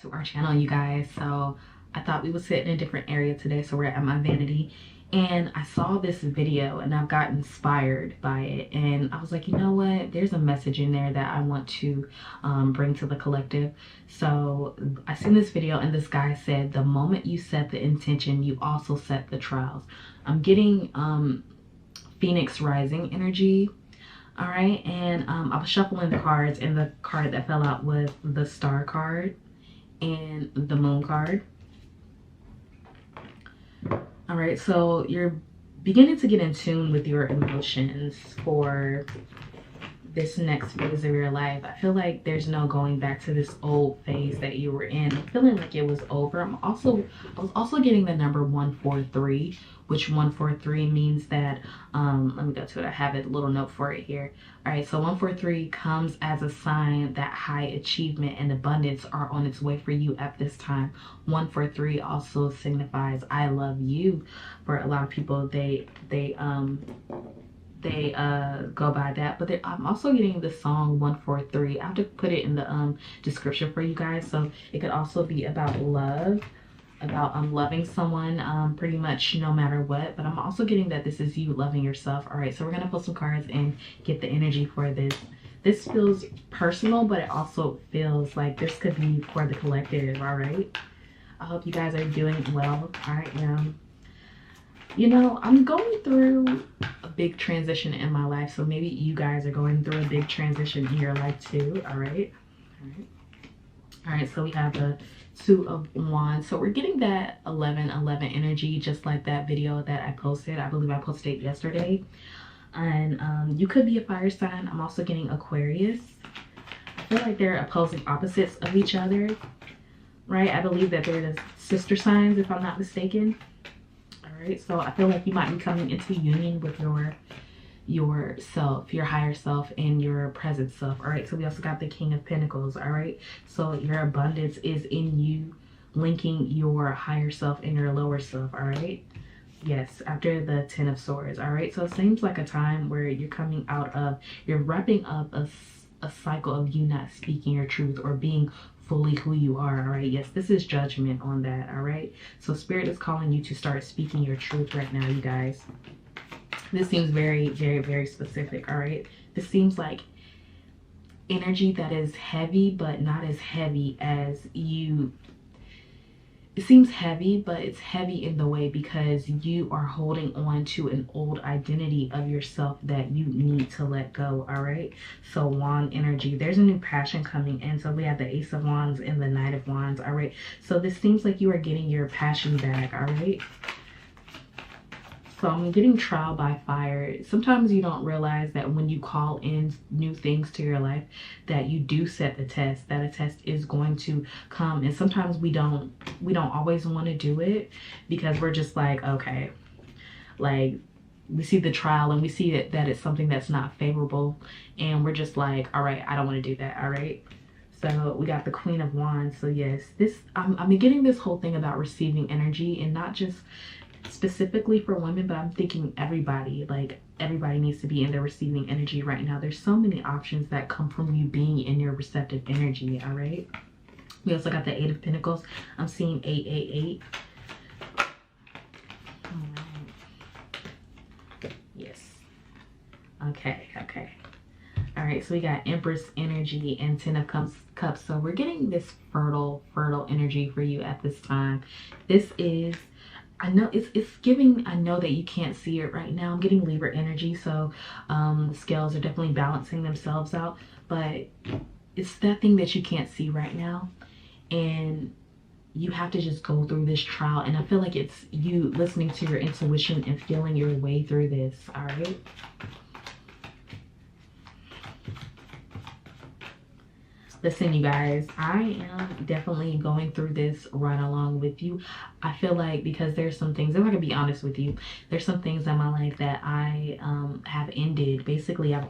To our channel, you guys. So I thought we would sit in a different area today, so we're at my vanity, and I saw this video and I've got inspired by it, and I was like, you know what, there's a message in there that I want to bring to the collective. So I seen this video and this guy said, the moment you set the intention, you also set the trials. I'm getting Phoenix rising energy. All right, and I was shuffling the cards, and the card that fell out was the star card and the moon card. All right, so you're beginning to get in tune with your emotions for this next phase of your life. I feel like there's no going back to this old phase that you were in. I'm feeling like it was over. I was also getting the number 143, which 143 means that let me go to it. I have a little note for it here. All right, so 143 comes as a sign that high achievement and abundance are on its way for you at this time. 143 also signifies I love you. For a lot of people, they go by that, but I'm also getting the song 143. I have to put it in the description for you guys. So it could also be about love, about loving someone pretty much no matter what. But I'm also getting that this is you loving yourself. All right, so we're gonna pull some cards and get the energy for this. This feels personal, but it also feels like this could be for the collective. All right, I hope you guys are doing well. I am. You know, I'm going through a big transition in my life, so maybe you guys are going through a big transition in your life too. All right, all right, so we have the Two of Wands. So we're getting that 11-11 energy, just like that video that I posted. I believe I posted it yesterday. And you could be a fire sign. I'm also getting Aquarius. I feel like they're opposing opposites of each other, right? I believe that they're the sister signs, if I'm not mistaken. All right, so I feel like you might be coming into union with yourself, your higher self, and your present self. All right, so we also got the King of Pentacles. All right, so your abundance is in you linking your higher self and your lower self. All right, yes, after the Ten of Swords. All right, so it seems like a time where you're coming out of, you're wrapping up a cycle of you not speaking your truth or being fully who you are. All right, yes, this is judgment on that. All right, so Spirit is calling you to start speaking your truth right now, you guys. This seems very, very, very specific. All right, this seems like energy that is heavy, but not as heavy as you. It seems heavy, but it's heavy in the way because you are holding on to an old identity of yourself that you need to let go. All right, so Wand energy, there's a new passion coming in. So we have the Ace of Wands and the Knight of Wands. All right, so this seems like you are getting your passion back. All right, so I'm getting trial by fire. Sometimes you don't realize that when you call in new things to your life that you do set the test, that a test is going to come. And sometimes we don't always want to do it because we're just like, okay, like we see the trial and we see that it's something that's not favorable, and we're just like, all right, I don't want to do that. All right, so we got the Queen of Wands. So yes, this I'm getting this whole thing about receiving energy, and not just specifically for women, but I'm thinking everybody, like everybody needs to be in their receiving energy right now. There's so many options that come from you being in your receptive energy. All right, we also got the Eight of Pentacles. I'm seeing 888. All right. Yes, okay. All right, so we got Empress energy and Ten of Cups. So we're getting this fertile energy for you at this time. This is, I know it's giving, I know that you can't see it right now. I'm getting Libra energy, so the scales are definitely balancing themselves out, but it's that thing that you can't see right now, and you have to just go through this trial. And I feel like it's you listening to your intuition and feeling your way through this. All right, listen, you guys, I am definitely going through this right along with you. I feel like because there's some things, if I can be honest with you, there's some things in my life that I have ended. Basically, I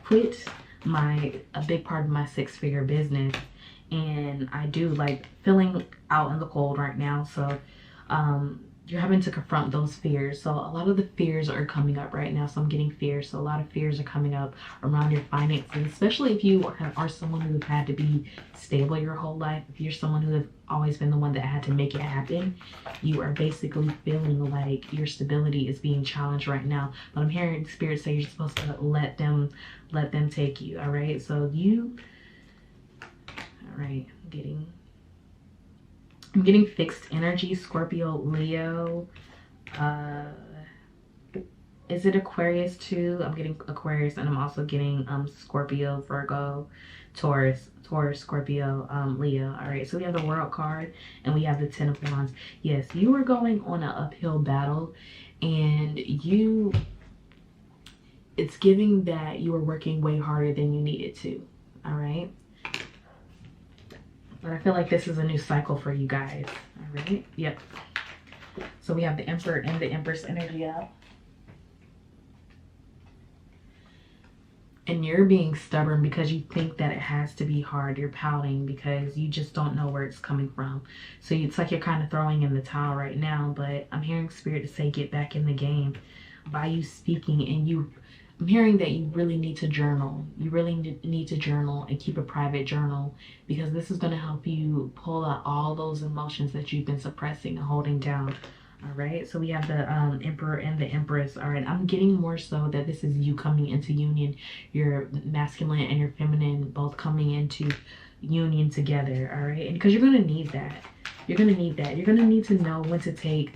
quit a big part of my six-figure business, and I do like feeling out in the cold right now. So you're having to confront those fears. So a lot of the fears are coming up right now. So I'm getting fears. So a lot of fears are coming up around your finances, especially if you are someone who's had to be stable your whole life. If you're someone who has always been the one that had to make it happen, you are basically feeling like your stability is being challenged right now. But I'm hearing Spirit say you're supposed to let them take you. All right. So all right, I'm getting fixed energy, Scorpio, Leo. Is it Aquarius too? I'm getting Aquarius, and I'm also getting Scorpio, Virgo, Taurus, Scorpio, Leo. All right, so we have the World card and we have the Ten of Wands. Yes, you are going on an uphill battle, and it's giving that you are working way harder than you needed to. All right. But I feel like this is a new cycle for you guys. All right. Yep. So we have the Emperor and the Empress energy up. And you're being stubborn because you think that it has to be hard. You're pouting because you just don't know where it's coming from. So it's like you're kind of throwing in the towel right now. But I'm hearing Spirit to say get back in the game by you speaking. And I'm hearing that you really need to journal. You really need to journal and keep a private journal, because this is going to help you pull out all those emotions that you've been suppressing and holding down. All right, so we have the Emperor and the Empress. All right, I'm getting more so that this is you coming into union, your masculine and your feminine both coming into union together. All right, and because you're going to need that. You're going to need that. You're going to need to know when to take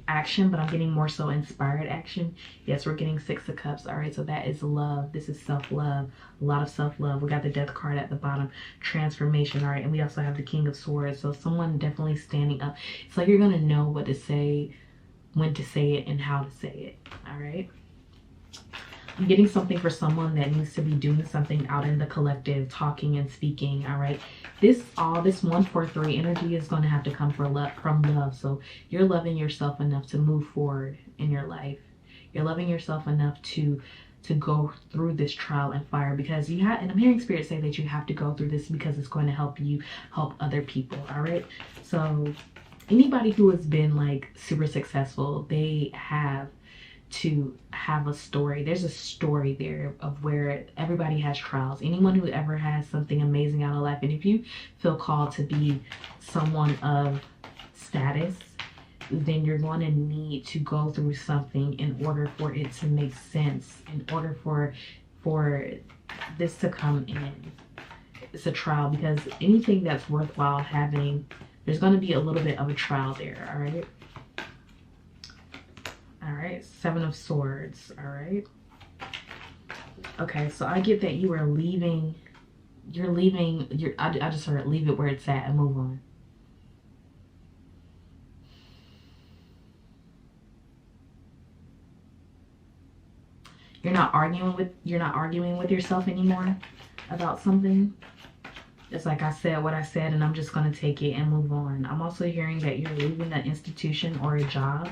action, but I'm getting more so inspired action. Yes, we're getting Six of Cups. All right, so that is love. This is self-love. A lot of self-love. We got the Death card at the bottom. Transformation. All right, and we also have the King of Swords. So someone definitely standing up. It's like you're going to know what to say, when to say it, and how to say it. All right. I'm getting something for someone that needs to be doing something out in the collective, talking and speaking. All right. This 143 energy is going to have to come from love. So you're loving yourself enough to move forward in your life. You're loving yourself enough to go through this trial and fire, because and I'm hearing Spirit say that you have to go through this because it's going to help you help other people. All right. So anybody who has been like super successful, they have to have a story. There's a story there of where everybody has trials. Anyone who ever has something amazing out of life, and if you feel called to be someone of status, then you're going to need to go through something in order for it to make sense, in order for this to come in. It's a trial, because anything that's worthwhile having, there's going to be a little bit of a trial there. All right. All right, Seven of Swords. All right. Okay, so I get that you are leaving. I just heard leave it where it's at and move on. You're not arguing with yourself anymore about something. It's like I said what I said, and I'm just gonna take it and move on. I'm also hearing that you're leaving an institution or a job.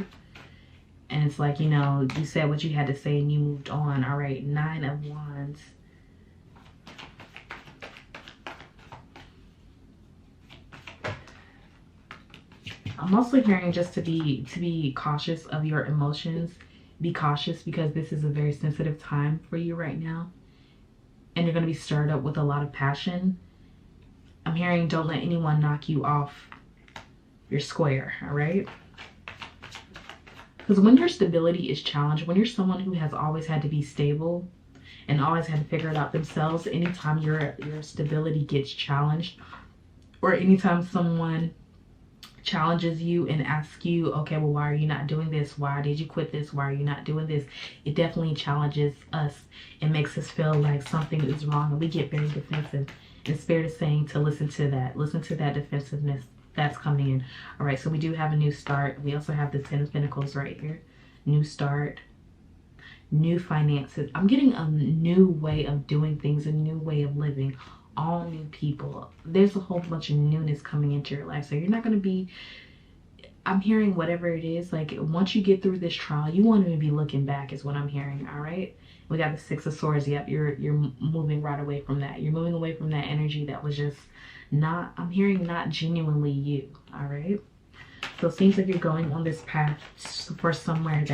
And it's like, you know, you said what you had to say and you moved on. All right, Nine of Wands. I'm also hearing just to be cautious of your emotions. Be cautious, because this is a very sensitive time for you right now. And you're going to be stirred up with a lot of passion. I'm hearing don't let anyone knock you off your square, all right? Because when your stability is challenged, when you're someone who has always had to be stable and always had to figure it out themselves, anytime your stability gets challenged, or anytime someone challenges you and asks you, okay, well, why are you not doing this? Why did you quit this? Why are you not doing this? It definitely challenges us and makes us feel like something is wrong, and we get very defensive. And Spirit is saying to listen to that defensiveness that's coming in. All right, so we do have a new start. We also have the Ten of Pentacles right here. New start, new finances. I'm getting a new way of doing things, a new way of living, all new people. There's a whole bunch of newness coming into your life. So you're not going to be, I'm hearing whatever it is, like once you get through this trial, you won't even be looking back is what I'm hearing. All right. We got the Six of Swords. Yep, you're moving right away from that. You're moving away from that energy that was just not, I'm hearing not genuinely you. All right. So it seems like you're going on this path for somewhere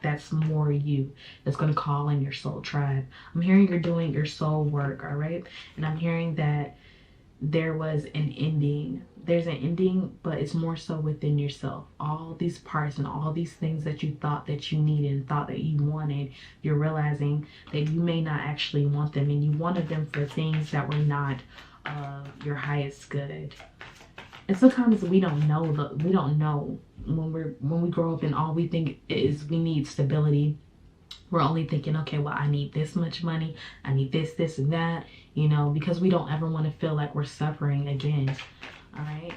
that's more you, that's going to call in your soul tribe. I'm hearing you're doing your soul work, all right? And I'm hearing that there was an ending. There's an ending, but it's more so within yourself. All these parts and all these things that you thought that you needed and thought that you wanted, you're realizing that you may not actually want them, and you wanted them for things that were not your highest good. And sometimes we don't know when we grow up and all we think is we need stability. We're only thinking, okay, well, I need this much money, I need this and that, you know, because we don't ever want to feel like we're suffering again. All right.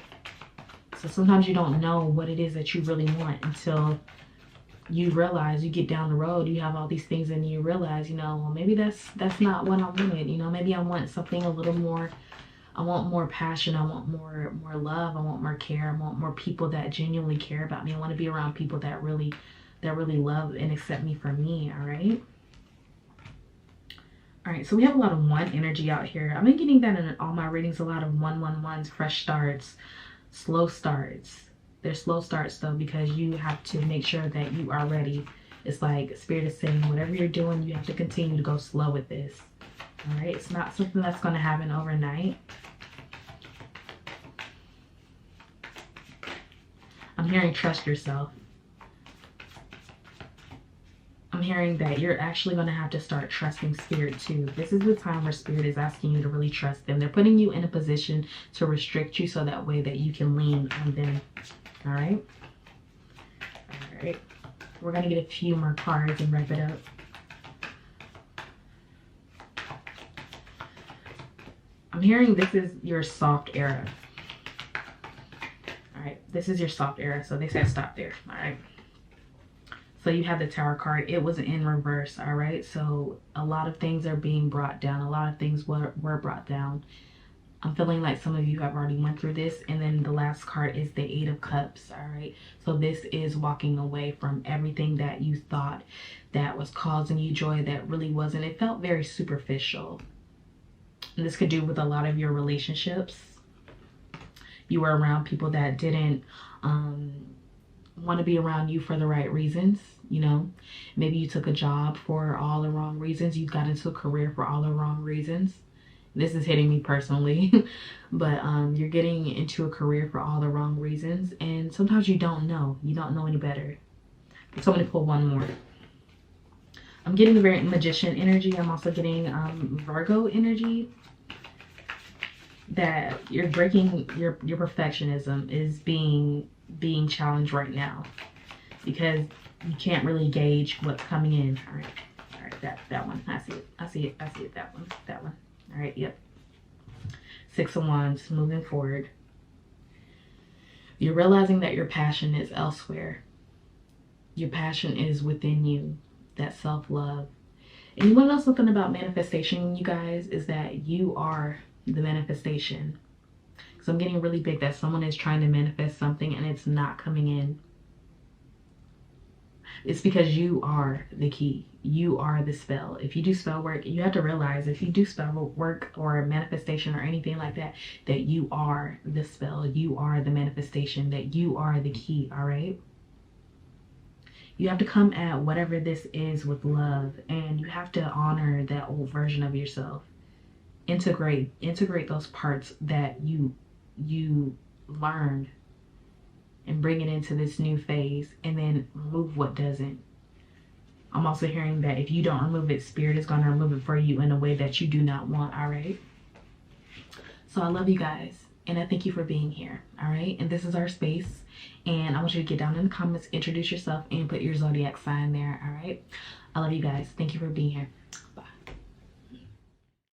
So sometimes you don't know what it is that you really want until you realize, you get down the road, you have all these things and you realize, you know, well, maybe that's not what I wanted. You know, maybe I want something a little more. I want more passion. I want more love. I want more care. I want more people that genuinely care about me. I want to be around people that really love and accept me for me. All right. All right. So we have a lot of one energy out here. I've been getting that in all my readings. A lot of 111s, fresh starts, slow starts. They're slow starts though, because you have to make sure that you are ready. It's like Spirit is saying, whatever you're doing, you have to continue to go slow with this. All right. It's not something that's going to happen overnight. I'm hearing trust yourself. I'm hearing that you're actually going to have to start trusting Spirit too. This is the time where Spirit is asking you to really trust them. They're putting you in a position to restrict you so that way that you can lean on them. All right. All right. We're going to get a few more cards and wrap it up. I'm hearing this is your soft era. All right, this is your soft era. So they said stop there. All right. So you have the Tower card. It was in reverse. All right. So a lot of things are being brought down. A lot of things were brought down. I'm feeling like some of you have already went through this. And then the last card is the Eight of Cups. All right. So this is walking away from everything that you thought that was causing you joy that really wasn't. It felt very superficial. And this could do with a lot of your relationships. You were around people that didn't want to be around you for the right reasons. You know, maybe you took a job for all the wrong reasons. You got into a career for all the wrong reasons. This is hitting me personally, but you're getting into a career for all the wrong reasons. And sometimes you don't know any better. So I'm going to pull one more. I'm getting very Magician energy. I'm also getting Virgo energy. That you're breaking your perfectionism is being challenged right now, because you can't really gauge what's coming in. All right, that one. I see it. That one. All right, yep. Six of Wands, moving forward. You're realizing that your passion is elsewhere. Your passion is within you. That self-love. And you want to know something about manifestation, you guys, is that you are the manifestation. So I'm getting really big that someone is trying to manifest something and it's not coming in. It's because you are the key. You are the spell. If you do spell work, you have to realize if you do spell work or manifestation or anything like that, that you are the spell. You are the manifestation, that you are the key. All right. You have to come at whatever this is with love, and you have to honor that old version of yourself. Integrate those parts that you learned and bring it into this new phase, and then remove what doesn't. I'm also hearing that if you don't remove it, Spirit is going to remove it for you in a way that you do not want. All right. So I love you guys, and I thank you for being here. All right. And this is our space, and I want you to get down in the comments, introduce yourself, and put your zodiac sign there. All right. I love you guys. Thank you for being here. Bye.